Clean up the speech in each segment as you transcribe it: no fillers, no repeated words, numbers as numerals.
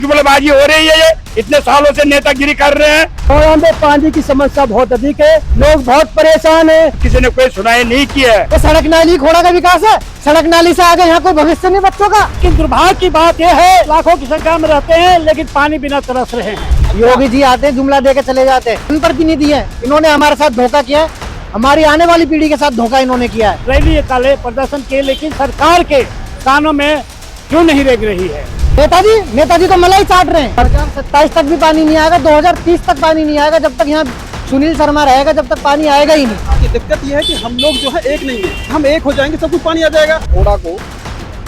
जुमलेबाजी हो रही है। ये इतने सालों से नेतागिरी कर रहे हैं और यहाँ पे पानी की समस्या बहुत अधिक है, लोग बहुत परेशान हैं। किसी ने कोई सुनाई नहीं किया है। तो सड़क नाली घोड़ा का विकास है, सड़क नाली से आगे यहाँ कोई भविष्य नहीं बच्चों का। लेकिन दुर्भाग्य की बात यह है, लाखों की संख्या में रहते हैं लेकिन पानी बिना तरस रहे हैं। योगी जी आते हैं, जुमला दे के चले जाते हैं। जनप्रतिनिधि है, इन्होंने हमारे साथ धोखा किया, हमारी आने वाली पीढ़ी के साथ धोखा इन्होंने किया है। रैली निकाले, प्रदर्शन किए, लेकिन सरकार के कानों में क्यों नहीं रेंग रही है। नेताजी तो मलाई चाट रहे हैं। 2027 तक भी पानी नहीं आएगा, 2030 तक पानी नहीं आएगा। जब तक यहाँ सुनील शर्मा रहेगा तब तक पानी आएगा ही नहीं। दिक्कत यह है कि हम लोग जो है एक नहीं है, हम एक हो जाएंगे सब कुछ पानी आ जाएगा। खोड़ा को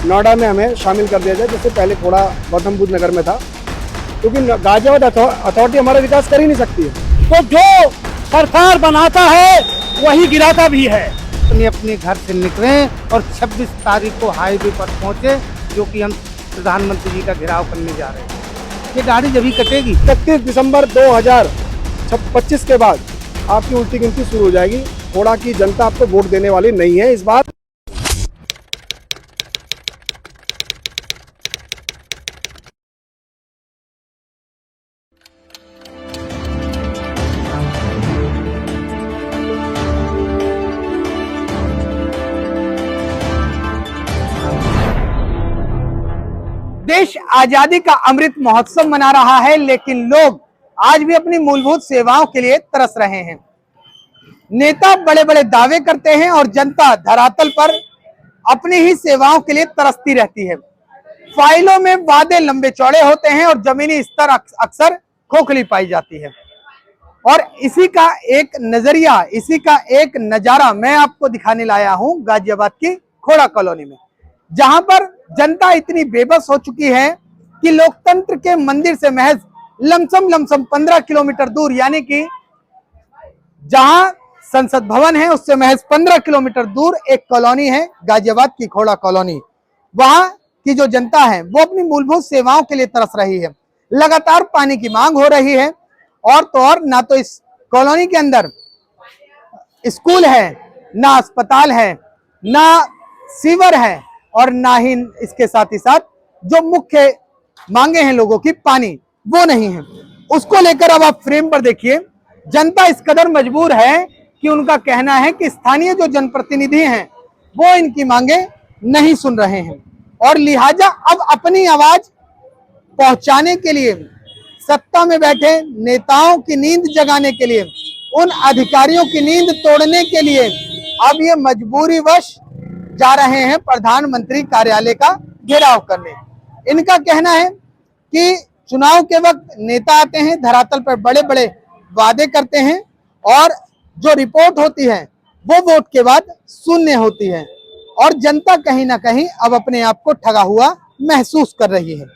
नोएडा में हमें शामिल कर दिया जाए, जिससे पहले खोड़ा गौतम बुद्ध नगर में था, क्योंकि गाजियाबाद अथॉरिटी हमारा विकास कर ही नहीं सकती है। तो जो सरकार बनाता है वही गिराता भी है। अपने अपने घर से निकले और 26 तारीख को हाईवे पर पहुंचे, जो कि हम प्रधानमंत्री जी का घेराव करने जा रहे हैं। ये गाड़ी जब ही कटेगी। 31 दिसंबर 2025 के बाद आपकी उल्टी गिनती शुरू हो जाएगी। खोड़ा की जनता आपको वोट देने वाली नहीं है इस बार। देश आजादी का अमृत महोत्सव मना रहा है, लेकिन लोग आज भी अपनी मूलभूत सेवाओं के लिए तरस रहे हैं। नेता बड़े बड़े दावे करते हैं और जनता धरातल पर अपनी ही सेवाओं के लिए तरसती रहती है। फाइलों में वादे लंबे चौड़े होते हैं और जमीनी स्तर अक्सर खोखली पाई जाती है। और इसी का एक नजरिया, इसी का एक नजारा मैं आपको दिखाने लाया हूं गाजियाबाद की खोड़ा कॉलोनी में, जहां पर जनता इतनी बेबस हो चुकी है कि लोकतंत्र के मंदिर से महज लमसम 15 किलोमीटर दूर, यानी कि जहां संसद भवन है उससे महज 15 किलोमीटर दूर एक कॉलोनी है, गाजियाबाद की खोड़ा कॉलोनी। वहां की जो जनता है वो अपनी मूलभूत सेवाओं के लिए तरस रही है। लगातार पानी की मांग हो रही है, और तो और ना तो इस कॉलोनी के अंदर स्कूल है, ना अस्पताल है, ना सीवर है, और ना ही इसके साथ ही साथ जो मुख्य मांगे हैं लोगों की, पानी, वो नहीं है। उसको लेकर अब आप फ्रेम पर देखिए, जनता इस कदर मजबूर है कि उनका कहना है कि स्थानीय जो जनप्रतिनिधि हैं वो इनकी मांगे नहीं सुन रहे हैं, और लिहाजा अब अपनी आवाज पहुंचाने के लिए, सत्ता में बैठे नेताओं की नींद जगाने के लिए, उन अधिकारियों की नींद तोड़ने के लिए अब ये मजबूरीवश जा रहे हैं प्रधानमंत्री कार्यालय का घेराव करने। इनका कहना है कि चुनाव के वक्त नेता आते हैं, धरातल पर बड़े बड़े वादे करते हैं, और जो रिपोर्ट होती है वो वोट के बाद शून्य होती है, और जनता कहीं ना कहीं अब अपने आप को ठगा हुआ महसूस कर रही है।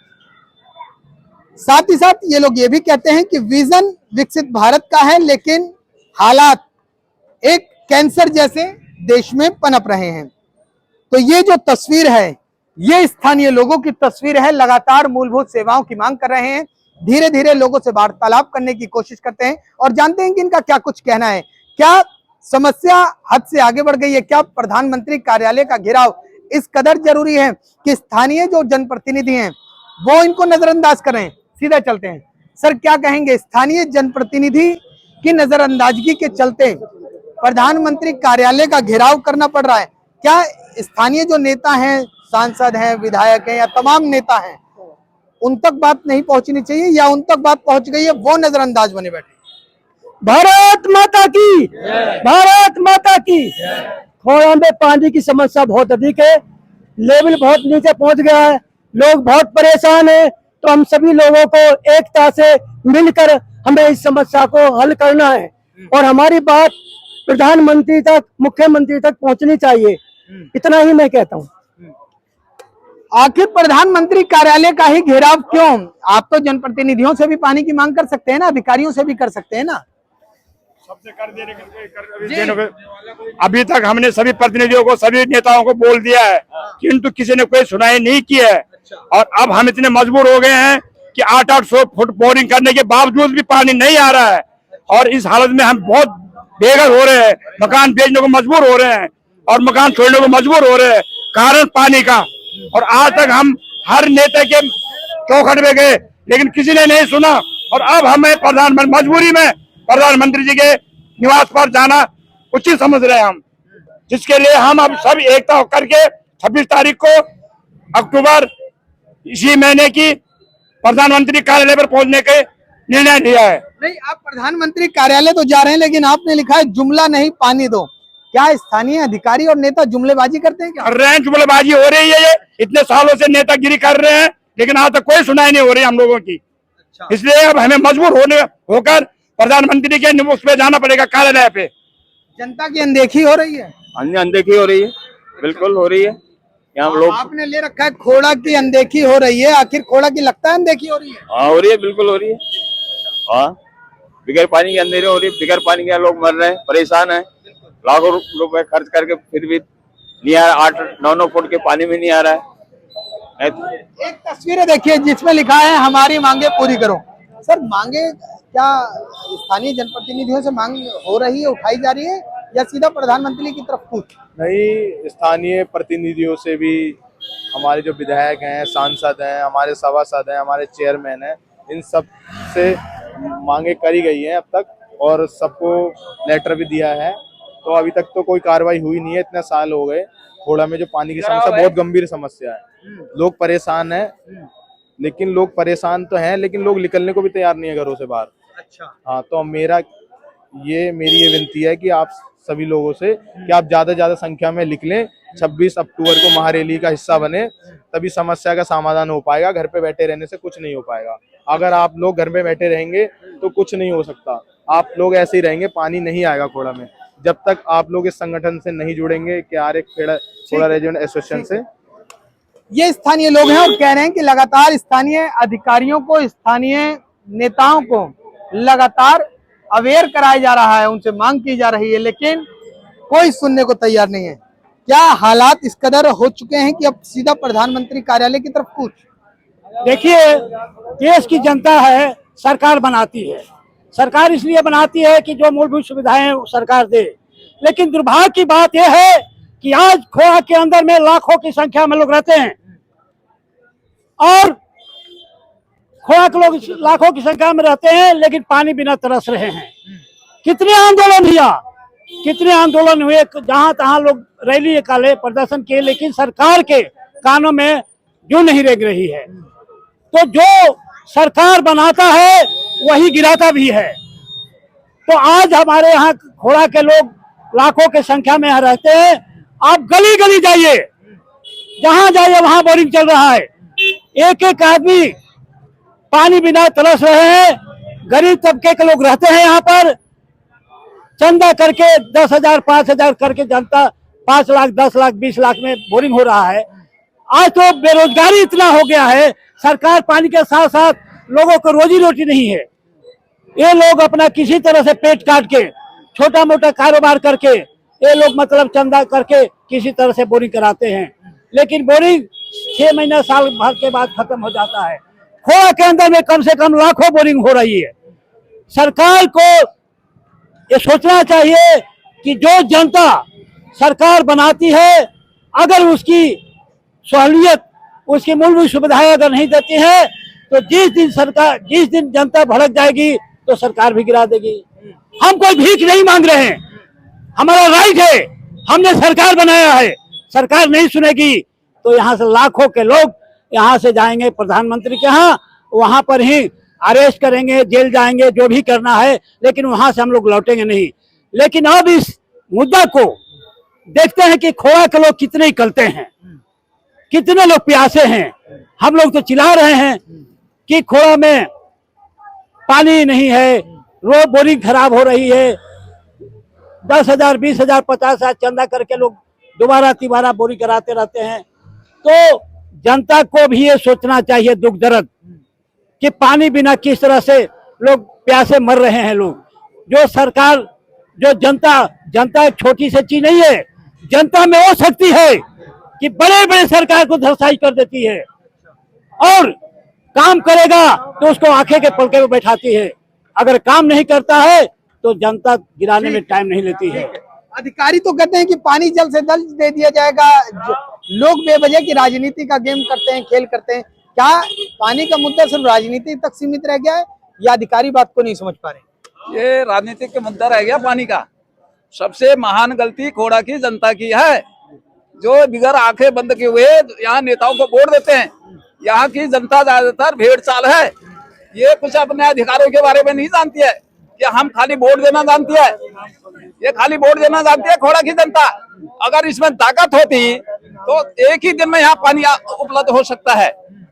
साथ ही साथ ये लोग ये भी कहते हैं कि विजन विकसित भारत का है, लेकिन हालात एक कैंसर जैसे देश में पनप रहे हैं। तो ये जो तस्वीर है, ये स्थानीय लोगों की तस्वीर है। लगातार मूलभूत सेवाओं की मांग कर रहे हैं, धीरे धीरे लोगों से वार्तालाप करने की कोशिश करते हैं, और जानते हैं कि इनका क्या कुछ कहना है। क्या समस्या हद से आगे बढ़ गई है? क्या प्रधानमंत्री कार्यालय का घेराव इस कदर जरूरी है कि स्थानीय जो जनप्रतिनिधि हैं वो इनको नजरअंदाज कर रहे हैं? सीधा चलते हैं। सर, क्या कहेंगे, स्थानीय जनप्रतिनिधि की नजरअंदाजगी के चलते प्रधानमंत्री कार्यालय का घेराव करना पड़ रहा है। क्या स्थानीय जो नेता हैं, सांसद हैं, विधायक हैं, या तमाम नेता हैं, उन तक बात नहीं पहुंचनी चाहिए, या उन तक बात पहुंच गई है वो नजरअंदाज बने बैठे? भारत माता की, भारत माता की। खोड़ा में पानी की समस्या बहुत अधिक है, लेवल बहुत नीचे पहुंच गया है, लोग बहुत परेशान हैं। तो हम सभी लोगों को एकता से मिलकर हमें इस समस्या को हल करना है, और हमारी बात प्रधानमंत्री तक, मुख्यमंत्री तक पहुंचनी चाहिए। इतना ही मैं कहता हूँ। आखिर प्रधानमंत्री कार्यालय का ही घेराव क्यों? आप तो जनप्रतिनिधियों से भी पानी की मांग कर सकते हैं ना, अधिकारियों से भी कर सकते हैं ना। सबसे कर देने के अभी तक हमने सभी प्रतिनिधियों को, सभी नेताओं को बोल दिया है, किंतु किसी ने कोई सुनाई नहीं की है। और अब हम इतने मजबूर हो गए हैं कि 800 फुट बोरिंग करने के बावजूद भी पानी नहीं आ रहा है, और इस हालत में हम बहुत बेघर हो रहे हैं, मकान बेचने को मजबूर हो रहे हैं, और मकान छोड़ने को मजबूर हो रहे हैं, कारण पानी का। और आज तक हम हर नेता के चौखट में गए, लेकिन किसी ने नहीं सुना। और अब हमें मजबूरी में प्रधानमंत्री जी के निवास पर जाना उचित समझ रहे हैं हम, जिसके लिए हम अब सब एकता होकर के 26 तारीख को अक्टूबर इसी महीने की प्रधानमंत्री कार्यालय पर पहुंचने के निर्णय लिया है। नहीं, आप प्रधानमंत्री कार्यालय तो जा रहे हैं, लेकिन आपने लिखा है जुमला नहीं पानी दो। क्या स्थानीय अधिकारी और नेता जुमलेबाजी करते हैं क्या? कर रहे हैं, जुमलेबाजी हो रही है। ये इतने सालों से नेतागिरी कर रहे हैं, लेकिन आज तक कोई सुनाई नहीं हो रही हम लोगों की। इसलिए अब हमें मजबूर होकर प्रधानमंत्री के उस पे जाना पड़ेगा, कार्यालय पे। जनता की अनदेखी हो रही है। अनदेखी हो रही है, बिल्कुल हो रही है। यहाँ लोग आपने ले रखा है खोड़ा की अनदेखी हो रही है, आखिर खोड़ा की लगता है अनदेखी हो रही है? हाँ हो रही है, बिल्कुल हो रही है। हाँ, बगैर पानी के अंधेरे हो रही है, बगैर पानी के लोग मर रहे हैं, परेशान हैं। लाखों रुपए खर्च करके फिर भी नहीं आ रहा, 8-9 फुट के पानी में नहीं आ रहा है। एक तस्वीर देखिए जिसमें लिखा है हमारी मांगे पूरी करो। सर, मांगे क्या स्थानीय जनप्रतिनिधियों से मांग हो रही है, उठाई जा रही है, या सीधा प्रधानमंत्री की तरफ कूच? नहीं, स्थानीय प्रतिनिधियों से भी, हमारे जो विधायक हैं, सांसद हैं, हमारे सभासद हैं, हमारे चेयरमैन हैं, इन सब से मांगे करी गई हैं अब तक, और सबको लेटर भी दिया है। तो अभी तक तो कोई कार्रवाई हुई नहीं है। इतने साल हो गए। खोड़ा में जो पानी की समस्या बहुत गंभीर समस्या है, लोग परेशान हैं। लेकिन लोग परेशान तो हैं, लेकिन लोग निकलने को भी तैयार नहीं है घरों से बाहर। अच्छा। हाँ, तो मेरी ये विनती है कि आप सभी लोगों से कि आप ज्यादा संख्या में निकलें। 26 अक्टूबर को महारैली का हिस्सा बने, तभी समस्या का समाधान हो पाएगा। घर पे बैठे रहने से कुछ नहीं हो पाएगा। अगर आप लोग घर पे बैठे रहेंगे तो कुछ नहीं हो सकता। आप लोग ऐसे ही रहेंगे, पानी नहीं आएगा खोड़ा में जब तक आप लोग इस संगठन से नहीं जुड़ेंगे, खोड़ा रीजन एसोसिएशन से। ये स्थानीय लोग हैं और कह रहे हैं कि लगातार स्थानीय अधिकारियों को, स्थानीय नेताओं को लगातार अवेयर कराया जा रहा है, उनसे मांग की जा रही है, लेकिन कोई सुनने को तैयार नहीं है। क्या हालात इस कदर हो चुके हैं कि अब सीधा प्रधानमंत्री कार्यालय की तरफ कूच? देखिए, देश की जनता है, सरकार बनाती है। सरकार इसलिए बनाती है कि जो मूलभूत सुविधाएं सरकार दे, लेकिन दुर्भाग्य की बात यह है कि आज खोड़ा के अंदर में लाखों की संख्या में लोग रहते हैं, और खोड़ा के लोग लाखों की संख्या में रहते हैं, लेकिन पानी बिना तरस रहे हैं। कितने आंदोलन हुआ, कितने आंदोलन हुए, जहां तहां लोग रैली निकाले, प्रदर्शन किए, लेकिन सरकार के कानों में जू नहीं रेंग रही है। तो जो सरकार बनाता है वही गिराता भी है। तो आज हमारे यहाँ खोड़ा के लोग लाखों की संख्या में यहाँ रहते हैं। आप गली गली जाइए, जहां जाइए वहां बोरिंग चल रहा है। एक एक आदमी पानी बिना तरस रहे हैं। गरीब तबके के लोग रहते हैं यहाँ पर, चंदा करके 10,000 5,000 करके जनता 5 लाख 10 लाख 20 लाख में बोरिंग हो रहा है। आज तो बेरोजगारी इतना हो गया है, सरकार पानी के साथ साथ लोगों को रोजी रोटी नहीं है। ये लोग अपना किसी तरह से पेट काट के, छोटा मोटा कारोबार करके, ये लोग मतलब चंदा करके किसी तरह से बोरिंग कराते हैं, लेकिन बोरिंग 6 महीना साल भर के बाद खत्म हो जाता है। खोड़ा के अंदर में कम से कम लाखों बोरिंग हो रही है। सरकार को ये सोचना चाहिए कि जो जनता सरकार बनाती है, अगर उसकी सहूलियत, उसकी मूलभूत सुविधाएं अगर नहीं देती है, तो जिस दिन जनता भड़क जाएगी तो सरकार भी गिरा देगी। हम कोई भीख नहीं मांग रहे हैं, हमारा राइट है, हमने सरकार बनाया है। सरकार नहीं सुनेगी तो यहाँ से लाखों के लोग यहाँ से जाएंगे प्रधानमंत्री के यहाँ, वहां पर ही अरेस्ट करेंगे, जेल जाएंगे, जो भी करना है, लेकिन वहां से हम लोग लौटेंगे नहीं। लेकिन अब इस मुद्दा को देखते हैं कि खोड़ा के लोग कितने निकलते हैं, कितने लोग प्यासे हैं। हम लोग तो चिल्ला रहे हैं कि खोड़ा में पानी नहीं है, रोज बोरिंग खराब हो रही है। 10,000 20,000 50,000 चंदा करके लोग दोबारा तिबारा बोरिंग कराते रहते हैं। तो जनता को भी ये सोचना चाहिए, दुख दर्द, कि पानी बिना किस तरह से लोग प्यासे मर रहे हैं। लोग जो सरकार, जो जनता एक छोटी सी चीज नहीं है। जनता में वो शक्ति है कि बड़े बड़े सरकार को धराशायी कर देती है, और काम करेगा तो उसको आंखें के पलके में बैठाती है। अगर काम नहीं करता है तो जनता गिराने में टाइम नहीं लेती है। अधिकारी तो कहते हैं कि पानी जल्द से जल्द दे दिया जाएगा। लोग बेवजह की राजनीति का गेम करते हैं, खेल करते हैं। क्या पानी का मुद्दा सिर्फ राजनीति तक सीमित रह गया है या अधिकारी बात को नहीं समझ पा रहे? ये राजनीतिक के मुद्दा रह गया पानी का। सबसे महान गलती खोड़ा की जनता की है, जो बिगर आंखें बंद किए हुए यहाँ नेताओं को वोट देते हैं। यहाँ की जनता ज्यादातर भेड़ चाल है, ये कुछ अपने अधिकारों के बारे में नहीं जानती है, ये हम खाली वोट देना जानती है, ये खाली वोट देना जानती है खोड़ा की जनता। अगर इसमें ताकत होती तो एक ही दिन में यहाँ पानी उपलब्ध हो सकता है,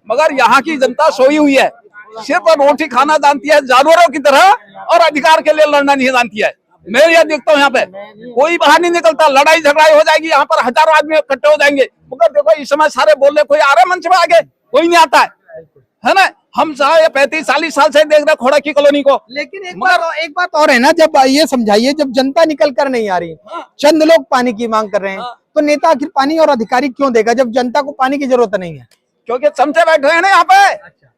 मगर यहाँ की जनता सोई हुई है, सिर्फ रोटी खाना जानती है जानवरों की तरह, और अधिकार के लिए लड़ना नहीं जानती है। मैं यह देखता हूँ यहाँ पे कोई बाहर नहीं निकलता, लड़ाई झगड़ाई हो जाएगी, यहाँ पर हजारों आदमी इकट्ठे हो जाएंगे, मगर देखो इस समय सारे बोलने कोई आ रहा है मंच में आगे, कोई नहीं आता है ना। हम 35-40 साल से देख रहे खोड़ा की कॉलोनी को। लेकिन एक बात और है ना, जब ये समझाइए, जब जनता निकल कर नहीं आ रही, चंद लोग पानी की मांग कर रहे हैं, तो नेता आखिर पानी और अधिकारी क्यों देगा जब जनता को पानी की जरूरत नहीं है? क्योंकि चमचे बैठे हैं ना यहाँ पे,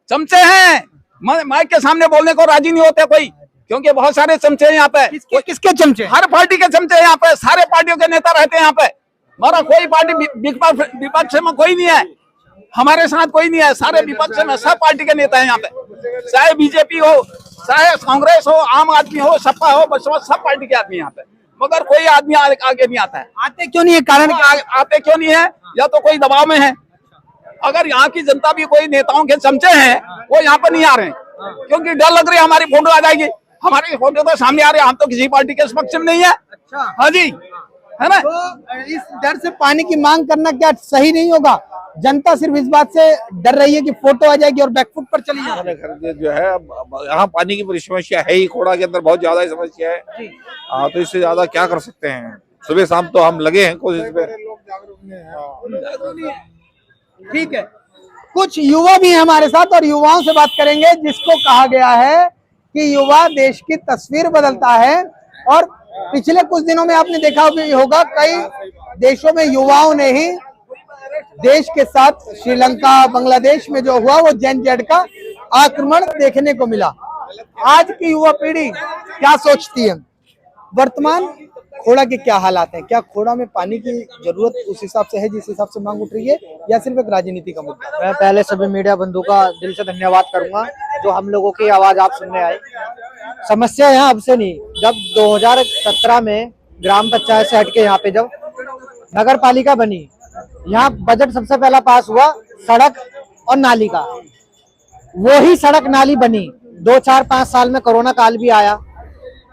चमचे हैं, माइक के सामने बोलने को राजी नहीं होते कोई, क्योंकि बहुत सारे चमचे हैं यहाँ पे। किसके चमचे? हर पार्टी के चमचे हैं यहाँ पे, सारे पार्टियों के नेता रहते हैं यहाँ पे, मगर कोई पार्टी विपक्ष में कोई नहीं है, हमारे साथ कोई नहीं है, सारे विपक्ष में सब पार्टी के नेता हैं यहाँ पे, चाहे बीजेपी हो, चाहे कांग्रेस हो, आम आदमी हो, सपा हो, बसपा, सब पार्टी के आदमी यहाँ पे, मगर कोई आदमी आगे नहीं आता है। आते क्यों नहीं है? कारण आते क्यों नहीं है? या तो कोई दबाव में है। अगर यहाँ की जनता भी कोई नेताओं के चमचे हैं, वो यहाँ पर नहीं आ रहे हैं, क्योंकि डर लग रही है हमारी फोटो आ जाएगी, हमारी फोटो तो सामने आ रही है, हम तो किसी पार्टी के पक्ष में नहीं है। हाँ जी, है ना। तो इस डर से पानी की मांग करना क्या सही नहीं होगा? जनता सिर्फ इस बात से डर रही है कि फोटो आ जाएगी और बैकफुट पर चली जाएगी। जो है यहाँ पानी की बड़ी समस्या है ही, खोड़ा के अंदर बहुत ज्यादा समस्या है। हाँ, तो इससे ज्यादा क्या कर सकते हैं? सुबह शाम तो हम लगे हैं कोशिश पे। ठीक है, कुछ युवा भी हैं हमारे साथ और युवाओं से बात करेंगे, जिसको कहा गया है कि युवा देश की तस्वीर बदलता है। और पिछले कुछ दिनों में आपने देखा भी होगा, कई देशों में युवाओं ने ही देश के साथ श्रीलंका, बांग्लादेश में जो हुआ वो जेन-जेड का आक्रमण देखने को मिला। आज की युवा पीढ़ी क्या सोचती है? वर्तमान खोड़ा के क्या हालात हैं? क्या खोड़ा में पानी की जरूरत उस हिसाब से है जिस हिसाब से मांग उठ रही है, या सिर्फ एक राजनीति का मुद्दा? मैं पहले सभी मीडिया बंधु का दिल से धन्यवाद करूंगा जो हम लोगों की आवाज आप सुनने आए। समस्या यहाँ अब से नहीं, जब 2017 में ग्राम पंचायत से हटके यहाँ पे जब नगर पालिका बनी, यहाँ बजट सबसे पहला पास हुआ सड़क और नाली का। वो ही सड़क नाली बनी 2-4-5 साल में कोरोना काल भी आया,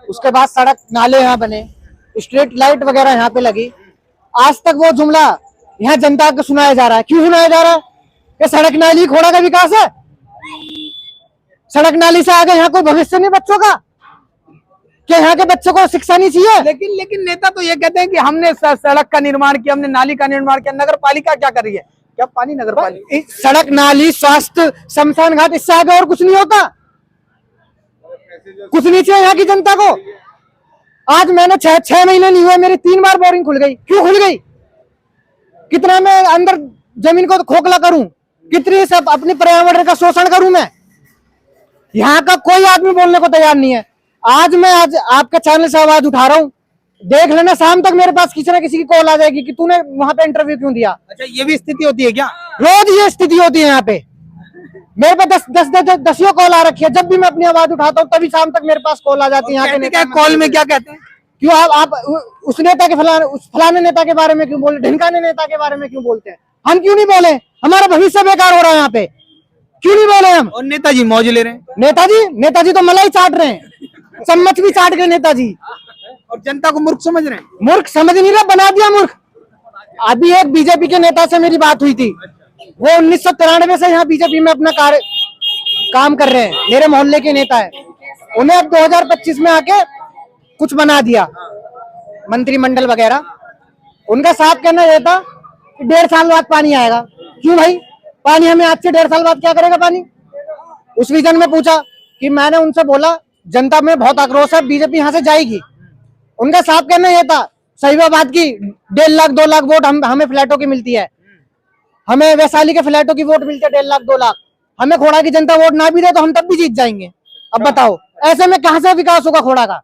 उसके बाद सड़क नाले यहाँ बने, स्ट्रीट लाइट वगैरह यहाँ पे लगी। आज तक वो जुमला यहाँ जनता को सुनाया जा रहा है। क्यों सुनाया जा रहा है? कि सड़क नाली खोड़ा का विकास है, सड़क नाली से आगे यहाँ कोई भविष्य नहीं बच्चों का, क्या यहाँ के बच्चों को शिक्षा नहीं चाहिए? लेकिन नेता तो ये कहते हैं कि हमने सड़क का निर्माण किया, हमने नाली का निर्माण किया। नगर पालिका क्या कर रही है? क्या पानी नगर पालिका? सड़क, नाली, स्वास्थ्य, शमशान घाट, इससे आगे और कुछ नहीं होता, कुछ नहीं चाहिए यहाँ की जनता को। आज मैंने 6 महीने नहीं हुए, मेरी 3 बार बोरिंग खुल गई। क्यों खुल गई? कितना मैं अंदर जमीन को खोखला करूं, कितनी सब अपने पर्यावरण का शोषण करूं मैं? यहाँ का कोई आदमी बोलने को तैयार नहीं है। आज आपके चैनल से आवाज उठा रहा हूँ, देख लेना शाम तक मेरे पास किसी ना किसी की कॉल आ जाएगी कि तूने वहां पे इंटरव्यू क्यों दिया। अच्छा, ये भी स्थिति होती है क्या? रोज ये स्थिति होती है यहाँ पे। मेरे पे 10 कॉल आ रखी है, जब भी मैं अपनी आवाज उठाता हूँ तभी शाम तक मेरे पास कॉल आ जाती है। यहाँ के नेता कॉल में क्या कहते हैं? क्यों आप उस नेता के फलाने नेता के बारे में क्यों बोले, ढिमकाने नेता के बारे में क्यों बोलते हैं? हम क्यों नहीं बोले? हमारा भविष्य बेकार हो रहा है यहाँ पे, क्यों नहीं बोले हम? और नेताजी मौज ले रहे हैं। नेताजी तो मलाई चाट रहे हैं, चम्मच भी चाट गए नेताजी, और जनता को मूर्ख समझ रहे हैं। मूर्ख समझ नहीं रहा, बना दिया मूर्ख। अभी एक बीजेपी के नेता से मेरी बात हुई थी, वो 1993 से यहाँ बीजेपी में अपना काम कर रहे हैं, मेरे मोहल्ले के नेता है। उन्हें अब 2025 में आके कुछ बना दिया, मंत्रिमंडल वगैरह। उनका साफ कहना यह था कि 1.5 साल बाद पानी आएगा। क्यों भाई? पानी हमें आज से 1.5 साल बाद क्या करेगा पानी? उस विजन में पूछा कि मैंने उनसे बोला जनता में बहुत आक्रोश है, बीजेपी यहाँ से जाएगी। उनका साफ कहना यह था, सही बात की, 1.5 लाख 2 लाख वोट हमें फ्लैटों की मिलती है, हमें वैशाली के फ्लैटों की वोट मिलती है 1.5 लाख 2 लाख। हमें खोड़ा की जनता वोट ना भी दे तो हम तब भी जीत जाएंगे। अब बताओ ऐसे में कहां से विकास होगा खोड़ा का?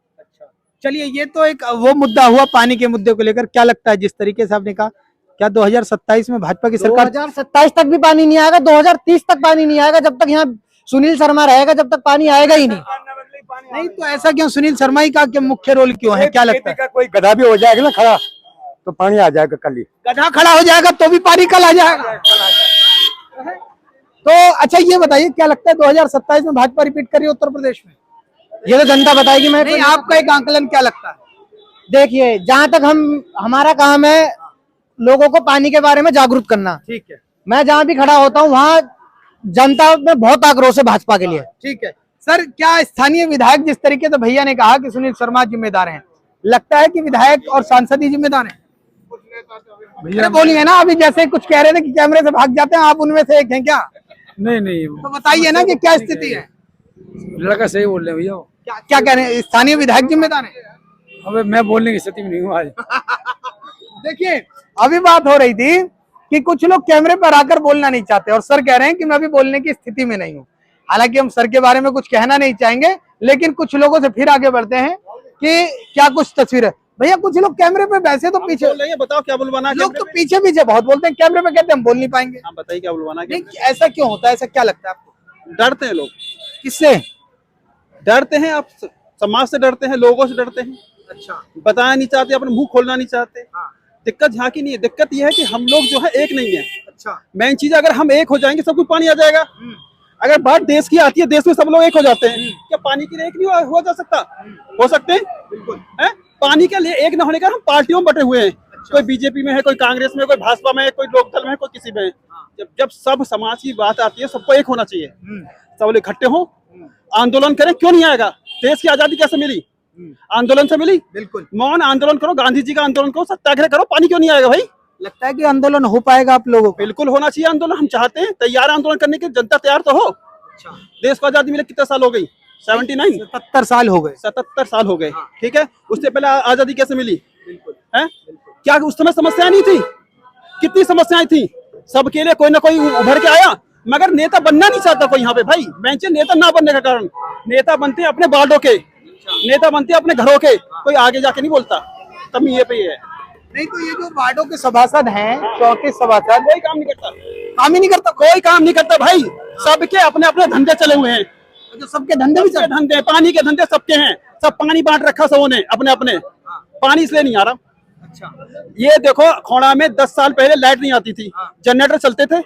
चलिए, ये तो एक वो मुद्दा हुआ पानी के मुद्दे को लेकर। क्या लगता है, जिस तरीके से आपने कहा, क्या 2027 में भाजपा की सरकार? 2027 तक भी पानी नहीं आएगा, 2030 तक पानी नहीं आएगा। जब तक यहाँ सुनील शर्मा रहेगा जब तक पानी आएगा ही नहीं। नहीं तो ऐसा क्यों? सुनील शर्मा ही का क्या मुख्य रोल क्यों है, क्या लगता है? कोई गधा भी हो जाएगा ना खड़ा तो पानी आ जाएगा कल ही। गधा खड़ा हो जाएगा तो भी पानी कल आ जाएगा। तो अच्छा ये बताइए, क्या लगता है 2027 में भाजपा रिपीट कर रही है उत्तर प्रदेश में? ये तो जनता बताएगी। मैं नहीं, आपका एक आंकलन क्या लगता है? देखिए, जहां तक हमारा काम है लोगों को पानी के बारे में जागरूक करना। ठीक है, मैं जहां भी खड़ा होता हूँ वहां जनता में बहुत आक्रोश है भाजपा के लिए। ठीक है सर, क्या स्थानीय विधायक जिस तरीके से भैया ने कहा कि सुनील शर्मा जिम्मेदार हैं, लगता है कि विधायक और सांसद ही जिम्मेदार हैं? भैया बोलिए ना, अभी जैसे कुछ कह रहे थे कि कैमरे से भाग जाते हैं, आप उनमें से एक हैं क्या? नहीं तो बताइए ना कि क्या स्थिति है। लड़का सही बोल रहे भैया। क्या कह रहे हैं, स्थानीय विधायक जिम्मेदार हैं? अबे मैं बोलने की स्थिति में नहीं हूँ आज। देखिए, अभी बात हो रही थी कि कुछ लोग कैमरे पर आकर बोलना नहीं चाहते और सर कह रहे हैं कि मैं अभी बोलने की स्थिति में नहीं हूँ। हालांकि हम सर के बारे में कुछ कहना नहीं चाहेंगे, लेकिन कुछ लोगों से फिर आगे बढ़ते हैं कि क्या कुछ तस्वीर है। भैया कुछ लोग कैमरे पे वैसे तो पीछे बोल रहे हैं, बताओ क्या बुलवाना। लोग तो पीछे पीछे बहुत बोलते हैं, कैमरे पे कहते हैं हम बोल नहीं पाएंगे। आप बताइए क्या बुलवाना। ऐसा क्यों होता है, ऐसा क्या लगता है आपको? डरते हैं लोग। किससे डरते हैं? आप समाज से डरते हैं, लोगों से डरते हैं। अच्छा, बताना नहीं चाहते, अपना मुंह खोलना नहीं चाहते। दिक्कत यहाँ की नहीं है, दिक्कत यह है कि हम लोग जो है एक नहीं है। अच्छा, मेन चीज अगर हम एक हो जाएंगे सब कुछ पानी आ जाएगा। अगर बात देश की आती है, देश में सब लोग एक हो जाते हैं, क्या पानी के लिए एक नहीं हुआ जा सकता? हो सकते हैं, बिल्कुल है। पानी के लिए एक न होने का हम पार्टियों में बटे हुए हैं। कोई बीजेपी में है, कोई कांग्रेस में, कोई भाजपा में है, कोई लोकदल में है, कोई किसी में है। जब सब समाज की बात आती है, सबको एक होना चाहिए। सब लोग इकट्ठे हो, आंदोलन करें। क्यों नहीं आएगा? देश की आजादी कैसे मिली? आंदोलन से मिली। बिल्कुल, मौन आंदोलन करो, गांधी जी का आंदोलन करो, सत्याग्रह करो। पानी क्यों नहीं आएगा भाई? लगता है कि आंदोलन हो पाएगा आप लोगों को? बिल्कुल होना चाहिए आंदोलन। हम चाहते हैं, तैयार आंदोलन करने की, जनता तैयार तो हो। देश को आजादी मिले कितने साल हो गई? 79, 77 साल हो गए। 77 साल हो गए। ठीक है, उससे पहले आजादी कैसे मिली? है क्या उस समय समस्याएं नहीं थी? कितनी समस्याएं थी? सबके लिए कोई ना कोई उभर के आया, मगर नेता बनना नहीं चाहता कोई यहाँ पे भाई। बेंचे नेता ना बनने का कारण, नेता बनते हैं अपने बालों के, नेता बनते हैं अपने घरों के, कोई आगे जाके नहीं बोलता। कमी ये पे है। नहीं तो ये जो वार्डों के सभासद हैं, 34 सभासद, कोई काम नहीं करता। काम ही नहीं करता। कोई काम नहीं करता भाई। सबके अपने अपने धंधे चले हुए हैं। जो सबके धंधे भी चल धंधे, पानी के धंधे सबके हैं। सब पानी बांट रखा सबों ने अपने अपने। पानी इसलिए नहीं आ रहा। अच्छा, ये देखो, खोड़ा में 10 साल पहले लाइट नहीं आती थी, जनरेटर चलते थे,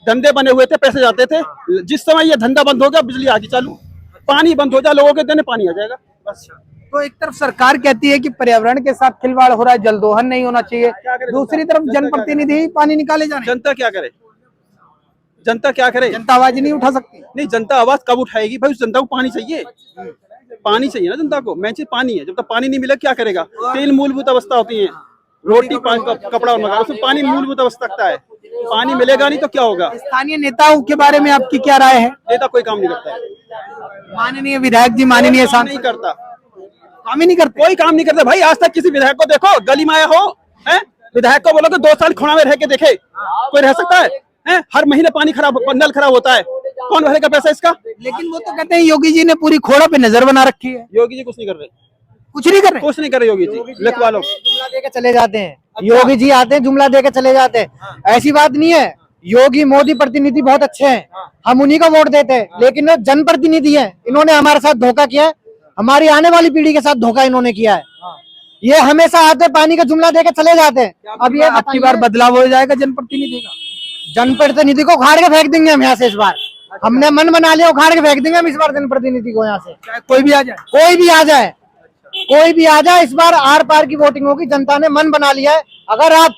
धंधे बने हुए थे, पैसे जाते थे। जिस समय ये धंधा बंद हो गया, बिजली आ गई चालू, पानी बंद हो जाए, लोगों के देने पानी आ जाएगा बस। तो एक तरफ सरकार कहती है कि पर्यावरण के साथ खिलवाड़ हो रहा है, जलदोहन नहीं होना चाहिए, दूसरी तरफ जनप्रतिनिधि ही पानी निकाले जा रहे हैं। जनता क्या करे? जनता क्या करे? जनता आवाज नहीं उठा सकती। नहीं, जनता आवाज कब उठाएगी भाई? उस जनता को पानी चाहिए। पानी चाहिए ना जनता को। मेन चीज पानी है। जब तक पानी नहीं मिला क्या करेगा? 3 मूलभूत अवस्था होती है, रोटी, कपड़ा और मकान, उसमें पानी मूलभूत अवस्था रखता है। पानी मिलेगा नहीं तो क्या होगा? स्थानीय नेताओं के बारे में आपकी क्या राय है? नेता कोई काम नहीं करता है। माननीय विधायक जी, माननीय सांसद नहीं करता, काम ही नहीं करते। कोई काम नहीं करता भाई। आज तक किसी विधायक को देखो गली में आया हो? है विधायक को बोलो कि 2 साल खुणा में रह के देखे, कोई रह सकता है? हर महीने पानी खराब, नल खराब होता है, कौन भरेगा पैसा इसका? लेकिन वो तो कहते हैं योगी जी ने पूरी खोड़ा पे नजर बना रखी है। योगी जी कुछ नहीं कर रहे, कुछ नहीं कर रहे, कुछ नहीं कर रहे योगी जी। लिखवा लो। जुमला दे के चले जाते हैं। योगी जी आते हैं, जुमला दे के चले जाते हैं। ऐसी बात नहीं है। योगी मोदी प्रतिनिधि बहुत अच्छे हैं, हम उन्हीं को वोट देते हैं, लेकिन वो जनप्रतिनिधि है। इन्होंने हमारे साथ धोखा किया है, हमारी आने वाली पीढ़ी के साथ धोखा इन्होंने किया है। ये हमेशा आते पानी का जुमला देके चले जाते हैं। अब ये आपकी बार बदलाव हो जाएगा जनप्रतिनिधि का? जनप्रतिनिधि को उखाड़ के फेंक देंगे हम यहाँ से। इस बार हमने मन बना लिया, उखाड़ के फेंक देंगे हम इस बार जनप्रतिनिधि को यहाँ से। चाहे कोई भी आ जाए, कोई भी आ जाए, कोई भी आ जाए, इस बार आर पार की वोटिंग होगी। जनता ने मन बना लिया है। अगर आप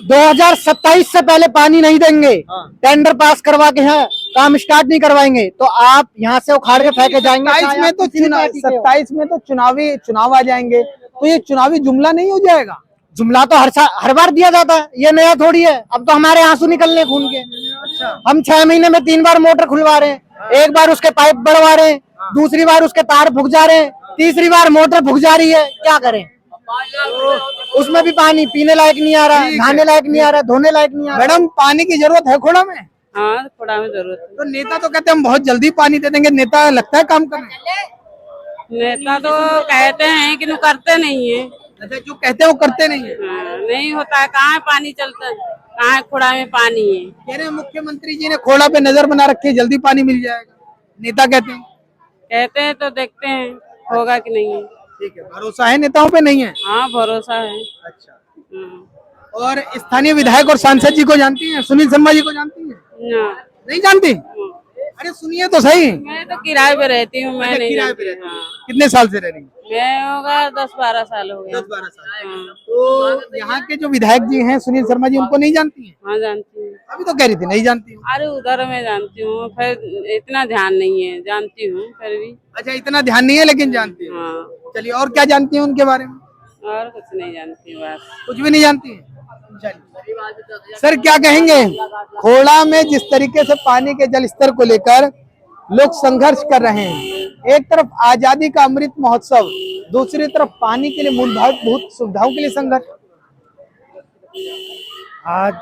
2027 से पहले पानी नहीं देंगे, टेंडर पास करवा के यहाँ काम स्टार्ट नहीं करवाएंगे, तो आप यहाँ से उखाड़ के फेंके जाएंगे। 27 में तो चुनाव आ जाएंगे, तो ये चुनावी जुमला नहीं हो जाएगा? जुमला तो हर बार दिया जाता है, ये नया थोड़ी है। अब तो हमारे आंसू निकलने खून के। हम 6 महीने में 3 बार मोटर खुलवा रहे हैं, एक बार उसके पाइप बढ़वा रहे हैं, दूसरी बार उसके तार फूक जा रहे हैं, तीसरी बार मोटर फूक जा रही है। क्या करें? उसमें भी पानी पीने लायक नहीं आ रहा, नहाने लायक नहीं आ रहा, धोने लायक नहीं आ रहा। मैडम, पानी की जरूरत है खोड़ा में? हाँ, खोड़ा में जरूरत है। तो नेता तो कहते हैं हम बहुत जल्दी पानी दे देंगे, नेता लगता है काम करने? नेता तो कहते हैं कि करते नहीं है। अच्छा, जो कहते हैं वो करते नहीं है। हाँ, नहीं होता है। कहाँ पानी चलता है, कहाँ खोड़ा में पानी है। कह रहे हैं मुख्यमंत्री जी ने खोड़ा पे नजर बना रखी है, जल्दी पानी मिल जाएगा, नेता कहते हैं। कहते हैं तो देखते हैं होगा कि नहीं है। ठीक है, भरोसा है नेताओं पे? नहीं है। हाँ, भरोसा है। अच्छा, हाँ। और स्थानीय विधायक और सांसद जी को जानती हैं? सुनील शर्मा जी को जानती हैं? ना, नहीं जानती? अरे सुनिए तो सही। मैं तो किराए पे रहती हूँ, मैं अच्छा, नहीं किराए पे जानती। रहती हैं। हाँ। कितने साल से रह रही हैं? मैं होगा 10-12 साल हो गया। 10-12 साल। हाँ। तो यहाँ के जो विधायक जी हैं सुनील शर्मा जी, उनको नहीं जानती हैं? हाँ, जानती हूँ। अभी तो कह रही थी नहीं जानती हूँ। अरे उधर मैं जानती हूँ, फिर इतना ध्यान नहीं है, जानती हूँ फिर भी। अच्छा, इतना ध्यान नहीं है लेकिन जानती हूँ। हाँ, चलिए, और क्या जानती हैं उनके बारे में? और कुछ नहीं जानती बस। कुछ भी नहीं जानती हैं? चलिए। सर, क्या कहेंगे, खोड़ा में जिस तरीके से पानी के जल स्तर को लेकर लोग संघर्ष कर रहे हैं, एक तरफ आजादी का अमृत महोत्सव, दूसरी तरफ पानी के लिए मूलभूत सुविधाओं के लिए संघर्ष। आज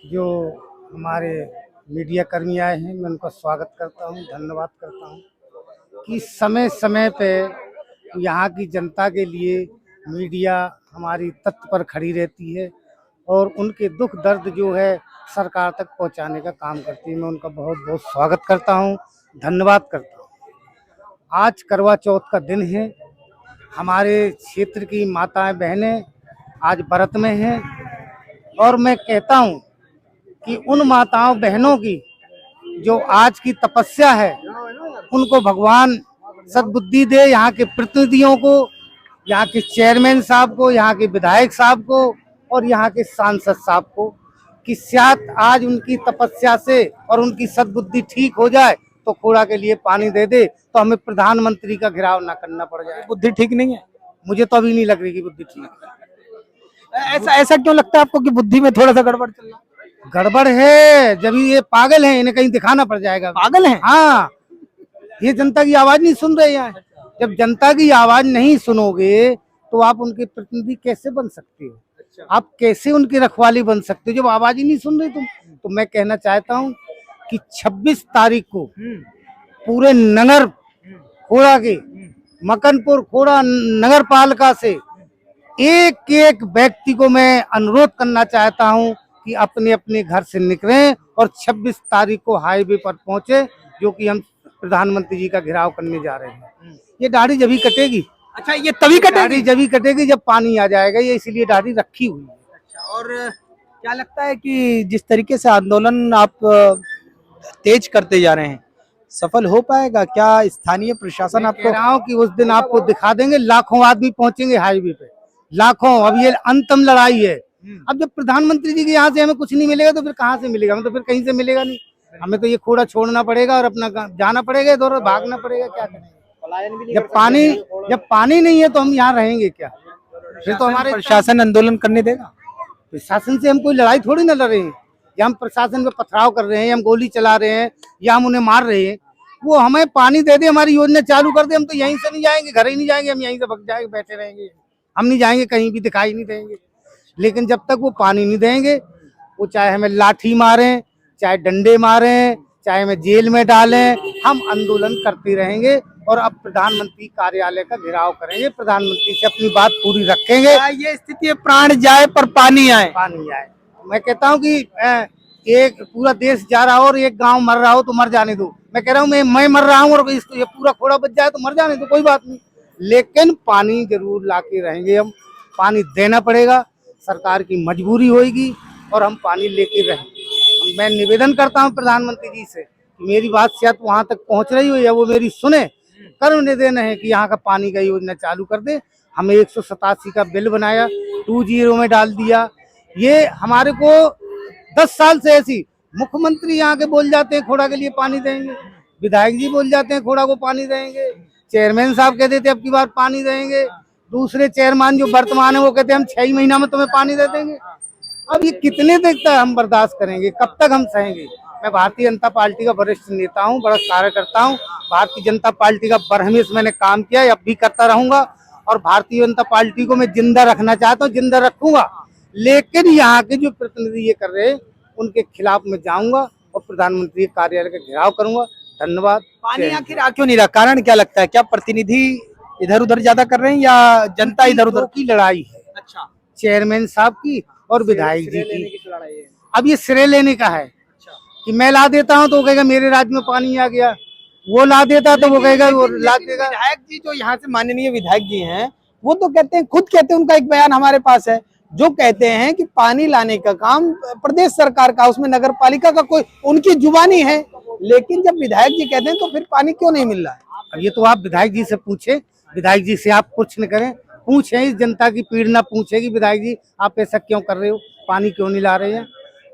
जो हमारे मीडिया कर्मी आए हैं, मैं उनका स्वागत करता हूं, धन्यवाद करता हूं कि समय समय पे यहाँ की जनता के लिए मीडिया हमारी तत्पर खड़ी रहती है और उनके दुख दर्द जो है सरकार तक पहुँचाने का काम करती है। मैं उनका बहुत बहुत स्वागत करता हूं, धन्यवाद करता हूं। आज करवा चौथ का दिन है। हमारे क्षेत्र की माताएं बहनें आज व्रत में हैं और मैं कहता हूं कि उन माताओं बहनों की जो आज की तपस्या है, उनको भगवान सद्बुद्धि दे। यहाँ के प्रतिनिधियों को, यहाँ के चेयरमैन साहब को, यहाँ के विधायक साहब को और यहाँ के सांसद साहब को, कि शायद आज उनकी तपस्या से और उनकी सद्बुद्धि ठीक हो जाए तो खोड़ा के लिए पानी दे दे, तो हमें प्रधानमंत्री का घेराव ना करना पड़ जाए। बुद्धि ठीक नहीं है? मुझे तो अभी नहीं लग रही कि बुद्धि ठीक है। ऐसा क्यों लगता है आपको कि बुद्धि में थोड़ा सा गड़बड़ चल रहा है? गड़बड़ है, जब ये पागल हैं, इन्हें कहीं दिखाना पड़ जाएगा। पागल हैं? हाँ, ये जनता की आवाज नहीं सुन रहे हैं। जब जनता की आवाज नहीं सुनोगे तो आप उनके प्रतिनिधि कैसे बन सकते हो? आप कैसे उनकी रखवाली बन सकते हो जब आवाज ही नहीं सुन रही तुम? तो मैं कहना चाहता हूँ कि 26 तारीख को पूरे नगर खोड़ा के, मकनपुर खोड़ा नगर पालिका से एक एक व्यक्ति को मैं अनुरोध करना चाहता हूं कि अपने अपने घर से निकलें और 26 तारीख को हाईवे पर पहुंचे, जो कि हम प्रधानमंत्री जी का घेराव करने जा रहे हैं। ये दाढ़ी जब ही कटेगी। अच्छा, ये तभी कटेगी? जब ही कटेगी जब पानी आ जाएगा, ये इसीलिए दाढ़ी रखी हुई है। अच्छा, और क्या लगता है कि जिस तरीके से आंदोलन आप तेज करते जा रहे हैं, सफल हो पाएगा क्या? स्थानीय प्रशासन आपको? कह रहा हूं कि उस दिन आपको दिखा देंगे, लाखों आदमी पहुंचेंगे हाईवे पे, लाखों। अब ये अंतिम लड़ाई है। अब जब प्रधानमंत्री जी के यहाँ से हमें कुछ नहीं मिलेगा तो फिर कहाँ से मिलेगा? हमें तो फिर कहीं से मिलेगा नहीं। हमें तो ये खोड़ा छोड़ना पड़ेगा और अपना जाना पड़ेगा, इधर भागना पड़ेगा। क्या करेंगे? जब पानी नहीं है तो हम यहाँ रहेंगे क्या? फिर तो हमारे प्रशासन आंदोलन करने देगा? प्रशासन से हम कोई लड़ाई थोड़ी ना लड़ रहे हैं, या हम प्रशासन पे पथराव कर रहे हैं, या हम गोली चला रहे हैं, या हम उन्हें मार रहे हैं। वो हमें पानी दे दे, हमारी योजना चालू कर दे, हम तो यहीं से नहीं जाएंगे, घर ही नहीं जाएंगे, हम यहीं से भग जाएंगे, बैठे रहेंगे। हम नहीं जाएंगे, कहीं भी दिखाई नहीं देंगे। लेकिन जब तक वो पानी नहीं देंगे, वो चाहे हमें लाठी मारें, चाहे डंडे मारें, चाहे हमें जेल में डालें, हम आंदोलन करते रहेंगे। और अब प्रधानमंत्री कार्यालय का घेराव करेंगे, प्रधानमंत्री से अपनी बात पूरी रखेंगे। ये स्थिति है, प्राण जाए पर पानी आए। पानी आए। मैं कहता हूँ कि एक पूरा देश जा रहा हो और एक गांव मर रहा हो तो मर जाने दो। मैं कह रहा हूँ मैं मर रहा हूँ और ये पूरा खोड़ा बच जाए तो मर जाने दो, कोई बात नहीं। लेकिन पानी जरूर लाके रहेंगे हम। पानी देना पड़ेगा, सरकार की मजबूरी होगी और हम पानी लेके रहेंगे। मैं निवेदन करता हूँ प्रधानमंत्री जी से, मेरी बात शायद वहां तक पहुंच रही हो या वो मेरी सुने, कर निवेदन है कि यहाँ का पानी का योजना चालू कर दे। हमें 187 का बिल बनाया, 20 में डाल दिया। ये हमारे को 10 साल से ऐसी, मुख्यमंत्री यहाँ के बोल जाते हैं खोड़ा के लिए पानी देंगे, विधायक जी बोल जाते हैं खोड़ा को पानी देंगे, चेयरमैन साहब कह देते अब की बार पानी देंगे, दूसरे चेयरमैन जो वर्तमान है वो कहते हैं हम 6 महीना में तुम्हें पानी दे देंगे। अब ये कितने देर तक हम बर्दाश्त करेंगे, कब तक हम सहेंगे? मैं भारतीय जनता पार्टी का वरिष्ठ नेता हूँ, बड़ा कार्यकर्ता हूँ। भारतीय जनता पार्टी का बरहमेश मैंने काम किया है, अब भी करता रहूंगा। और भारतीय जनता पार्टी को मैं जिंदा रखना चाहता हूँ, जिंदा रखूंगा। लेकिन यहाँ के जो प्रतिनिधि ये कर रहे हैं उनके खिलाफ मैं जाऊंगा और प्रधानमंत्री कार्यालय का घेराव करूंगा। धन्यवाद। पानी आखिर आ क्यों नहीं रहा? कारण क्या लगता है? क्या प्रतिनिधि इधर उधर ज्यादा कर रहे हैं या जनता इधर उधर की लड़ाई है? अच्छा, चेयरमैन साहब की और विधायक जी की। की लड़ाई है। अब ये श्रेय लेने का है कि मैं ला देता हूँ तो वो कहेगा मेरे राज्य में पानी आ गया, वो ला देता तो वो कहेगा वो ला देगा। विधायक जी जो यहाँ से माननीय विधायक जी हैं, वो तो कहते हैं, खुद कहते हैं, उनका एक बयान हमारे पास है, जो कहते हैं कि पानी लाने का काम प्रदेश सरकार का, उसमें नगर पालिका का कोई, उनकी जुबानी है। लेकिन जब विधायक जी कहते हैं तो फिर पानी क्यों नहीं मिल रहा है? अब ये तो आप विधायक जी से पूछे, विधायक जी से आप कुछ न करें, पूछे इस जनता की पीड़ना पूछे कि विधायक जी आप ऐसा क्यों कर रहे हो, पानी क्यों नहीं ला रहे हैं।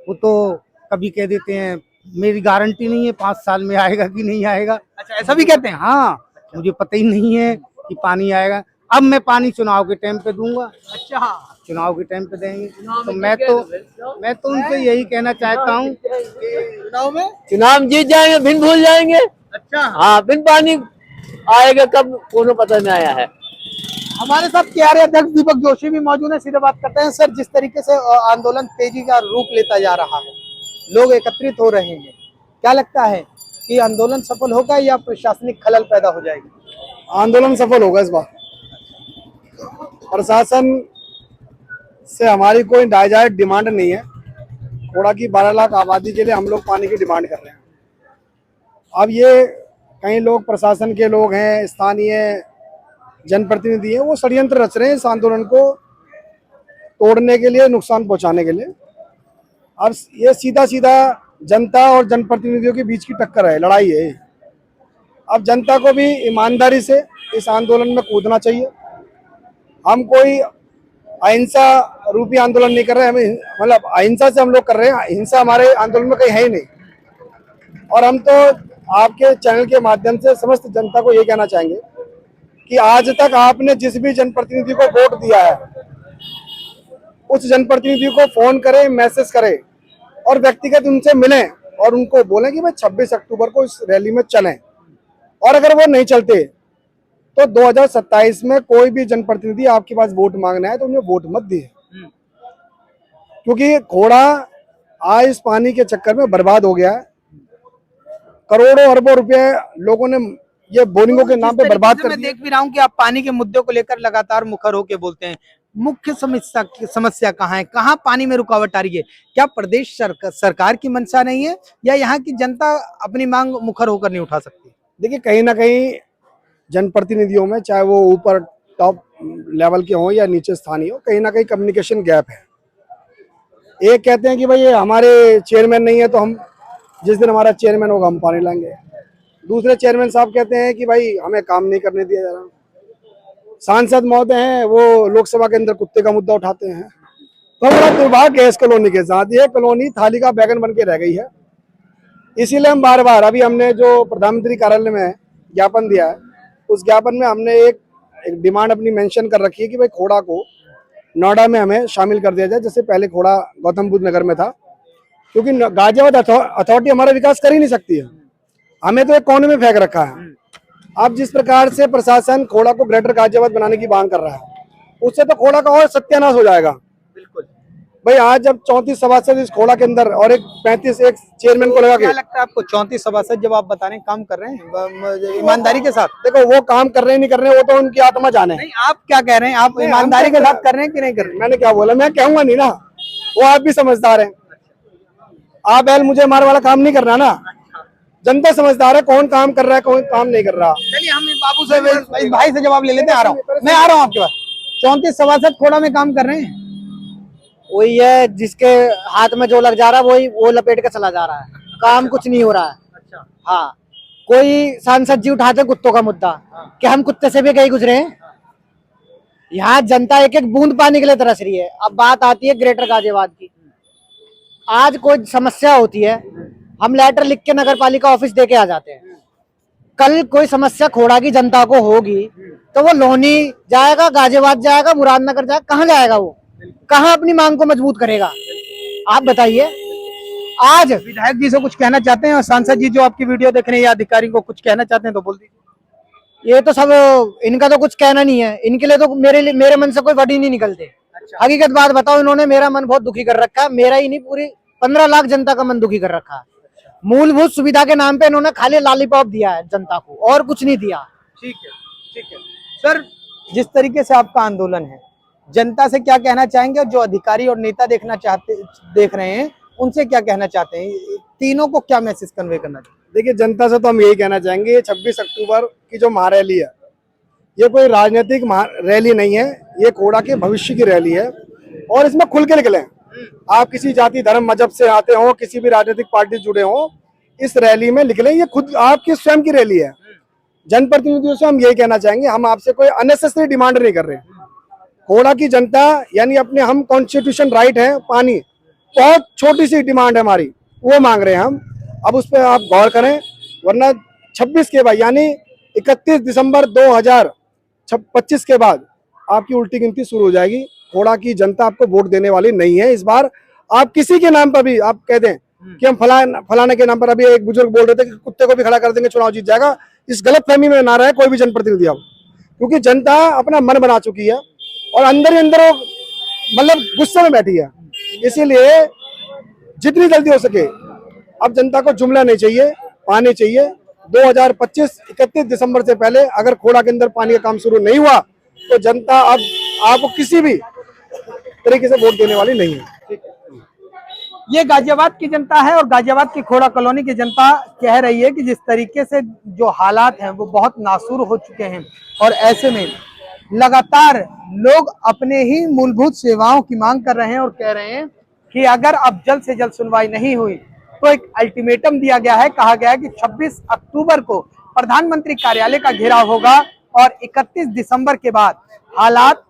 वो तो कभी कह देते हैं मेरी गारंटी नहीं है 5 साल में आएगा कि नहीं आएगा। अच्छा, ऐसा भी कहते हैं? हाँ, मुझे पता ही नहीं है कि पानी आएगा। अब मैं पानी चुनाव के टाइम पे दूंगा। अच्छा, चुनाव के टाइम पे देंगे तो मैं तो उनसे यही कहना चाहता हूँ, चुनाव में चुनाव जीत जाएंगे फिर भूल जाएंगे। अच्छा, हाँ, फिर पानी आएगा कब कोनो पता नहीं आया है। हमारे साथ KRA अध्यक्ष दीपक जोशी भी मौजूद है, सीधे बात करते हैं। सर, जिस तरीके से आंदोलन तेजी का रूप लेता जा रहा है, लोग एकत्रित हो रहे हैं, क्या लगता है कि आंदोलन सफल होगा या प्रशासनिक खलल पैदा हो जाएगी? आंदोलन सफल होगा इस बार। प्रशासन से हमारी कोई नाजायज डिमांड नहीं है। खोड़ा की 12 लाख आबादी के लिए हम लोग पानी की डिमांड कर रहे हैं। अब ये कई लोग प्रशासन के लोग हैं, स्थानीय जनप्रतिनिधि हैं, वो षड्यंत्र रच रहे हैं इस आंदोलन को तोड़ने के लिए, नुकसान पहुंचाने के लिए। अब ये सीधा सीधा जनता और जनप्रतिनिधियों के बीच की टक्कर है, लड़ाई है। अब जनता को भी ईमानदारी से इस आंदोलन में कूदना चाहिए। हम कोई अहिंसा रूपी आंदोलन नहीं कर रहे हैं, हमें मतलब अहिंसा से हम लोग कर रहे हैं, हिंसा हमारे आंदोलन में कहीं है ही नहीं। और हम तो आपके चैनल के माध्यम से समस्त जनता को ये कहना चाहेंगे कि आज तक आपने जिस भी जनप्रतिनिधि को वोट दिया है, उस जनप्रतिनिधि को फोन करें, मैसेज करें और व्यक्तिगत उनसे मिलें और उनको बोलें कि भाई 26 अक्टूबर को इस रैली में चलें। और अगर वो नहीं चलते तो 2027 में कोई भी जनप्रतिनिधि आपके पास वोट मांगना है तो उन्हें वोट मत दिए, क्योंकि खोड़ा आज इस पानी के चक्कर में बर्बाद हो गया है। करोड़ों अरबों रुपए लोगों ने ये बोरिंगों के नाम पे बर्बाद कर मैं दिए। देख भी रहा हूँ कि आप पानी के मुद्दों को लेकर लगातार मुखर होकर बोलते हैं। मुख्य समस्या कहाँ है? कहाँ पानी में रुकावट आ रही है? क्या प्रदेश सरकार की मंशा नहीं है या यहाँ की जनता अपनी मांग मुखर होकर नहीं उठा सकती? देखिए, कहीं ना कहीं जनप्रतिनिधियों में, चाहे वो ऊपर टॉप लेवल के हों या नीचे स्थानीय हो, कहीं ना कहीं कम्युनिकेशन गैप है। एक कहते हैं कि भाई ये हमारे चेयरमैन नहीं है तो हम जिस दिन हमारा चेयरमैन होगा हम पानी लाएंगे। दूसरे चेयरमैन साहब कहते हैं कि भाई हमें काम नहीं करने दिया जा रहा। सांसद महोदय हैं, वो लोकसभा के अंदर कुत्ते का मुद्दा उठाते हैं। तो बड़ा दुर्भाग्य है इस कॉलोनी के साथ। ये कॉलोनी थाली का बैगन बन के रह गई है। इसीलिए हम बार बार, अभी हमने जो प्रधानमंत्री कार्यालय में ज्ञापन दिया है, उस ज्ञापन में हमने एक डिमांड अपनी मेंशन कर रखी है कि भाई खोड़ा को नोएडा में हमें शामिल कर दिया जाए, जैसे पहले खोड़ा गौतम बुद्ध नगर में था। क्योंकि गाजियाबाद अथॉरिटी हमारा विकास कर ही नहीं सकती है, हमें तो एक कोने में फेंक रखा है। अब जिस प्रकार से प्रशासन खोड़ा को ग्रेटर गाजियाबाद बनाने की मांग कर रहा है, उससे तो खोड़ा का और सत्यानाश हो जाएगा। बिल्कुल भाई, आज जब 34 सभासद इस खोड़ा के अंदर और एक 35 एक चेयरमैन को लगा के, क्या लगता है आपको 34 सभासद जब आप बता रहे हैं काम कर रहे हैं ईमानदारी के साथ? देखो वो काम कर रहे हैं नहीं कर रहे हैं, वो तो उनकी आत्मा जाने। नहीं, आप क्या कह रहे हैं? आप ईमानदारी के साथ कर रहे हैं कि नहीं कर रहे? मैंने क्या बोला? मैं कहूंगा नहीं ना, वो आप भी समझदार हैं। आप एल मुझे हमारे वाला काम नहीं करना ना, जनता समझदार है कौन काम कर रहा है कौन काम नहीं कर रहा। चलिए हम बाबू से, भाई से जवाब ले लेते हैं। मैं आ रहा हूँ आपके पास। 34 सभासद खोड़ा में काम कर रहे हैं, वही है जिसके हाथ में जो लग जा रहा है वही वो लपेट के चला जा रहा है, काम कुछ नहीं हो रहा है। अच्छा, हाँ, कोई सांसद जी उठाते हैं कुत्तों का मुद्दा कि हम कुत्ते से भी कहीं गुजरे हैं। यहाँ जनता एक एक बूंद पानी के लिए तरस रही है। अब बात आती है ग्रेटर गाजियाबाद की। आज कोई समस्या होती है, हम लेटर लिख के नगर पालिका ऑफिस दे के आ जाते हैं। कल कोई समस्या खोड़ा की जनता को होगी तो वो लोनी जाएगा, गाजियाबाद जाएगा, मुरादनगर जाएगा, कहाँ जाएगा? वो कहाँ अपनी मांग को मजबूत करेगा? आप बताइए। आज विधायक जी से कुछ कहना चाहते हैं और सांसद जी जो आपकी वीडियो देख रहे हैं या अधिकारी को कुछ कहना चाहते हैं तो बोल दीजिए। ये तो सब इनका तो कुछ कहना नहीं है। इनके लिए तो मेरे मन से कोई वर्ड ही नहीं निकलते। अच्छा। हकीकत बात बताओ, इन्होंने मेरा मन बहुत दुखी कर रखा है। मेरा ही नहीं, पूरी 15 लाख जनता का मन दुखी कर रखा है। मूलभूत सुविधा के नाम पे इन्होंने खाली लॉलीपॉप दिया है जनता को और कुछ नहीं दिया। ठीक है, ठीक है। सर, जिस तरीके से आपका आंदोलन है, जनता से क्या कहना चाहेंगे और जो अधिकारी और नेता देख रहे हैं उनसे क्या कहना चाहते हैं? तीनों को क्या मैसेज कन्वे करना चाहते हैं? देखिए, जनता से तो हम यही कहना चाहेंगे, 26 अक्टूबर की जो महारैली है, ये कोई राजनीतिक रैली नहीं है, ये खोड़ा के भविष्य की रैली है और इसमें खुल के निकले। आप किसी जाति धर्म मजहब से आते हो, किसी भी राजनीतिक पार्टी से जुड़े हो, इस रैली में निकले। ये खुद आपकी स्वयं की रैली है। जनप्रतिनिधियों से हम यही कहना चाहेंगे, हम आपसे कोई अननेसेसरी डिमांड नहीं कर रहे। खोड़ा की जनता यानी अपने हम कॉन्स्टिट्यूशन राइट है, पानी, बहुत छोटी सी डिमांड है हमारी, वो मांग रहे हैं हम। अब उस पर आप गौर करें, वरना 26 के बाद यानी 31 दिसंबर 2025 के बाद आपकी उल्टी गिनती शुरू हो जाएगी। खोड़ा की जनता आपको वोट देने वाली नहीं है इस बार। आप किसी के नाम पर भी आप कह दें कि हम फलाने के नाम पर, अभी एक बुजुर्ग बोल रहे थे कि कुत्ते को भी खड़ा कर देंगे चुनाव जीत जाएगा, इस गलतफहमी में ना रहे कोई भी जनप्रतिनिधि अब, क्योंकि जनता अपना मन बना चुकी है और अंदर ही अंदर मतलब गुस्से में बैठी है। इसीलिए जितनी जल्दी हो सके अब जनता को जुमला नहीं चाहिए, पानी चाहिए। 2025 31 दिसंबर से पहले अगर खोड़ा के अंदर पानी का काम शुरू नहीं हुआ तो जनता अब आपको किसी भी तरीके से वोट देने वाली नहीं है। ये गाजियाबाद की जनता है और गाजियाबाद की खोड़ा कॉलोनी की जनता कह रही है कि जिस तरीके से जो हालात हैं वो बहुत नासूर हो चुके हैं और ऐसे में लगातार लोग अपने ही मूलभूत सेवाओं की मांग कर रहे हैं और कह रहे हैं कि अगर अब जल्द से जल्द सुनवाई नहीं हुई तो एक अल्टीमेटम दिया गया है। कहा गया है कि 26 अक्टूबर को प्रधानमंत्री कार्यालय का घेराव होगा और 31 दिसंबर के बाद हालात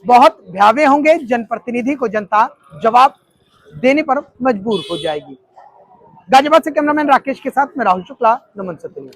बहुत भयावह होंगे। जनप्रतिनिधि को जनता जवाब देने पर मजबूर हो जाएगी। गाजियाबाद से कैमरामैन राकेश के साथ मैं राहुल शुक्ला, नमन सत्य न्यूज़।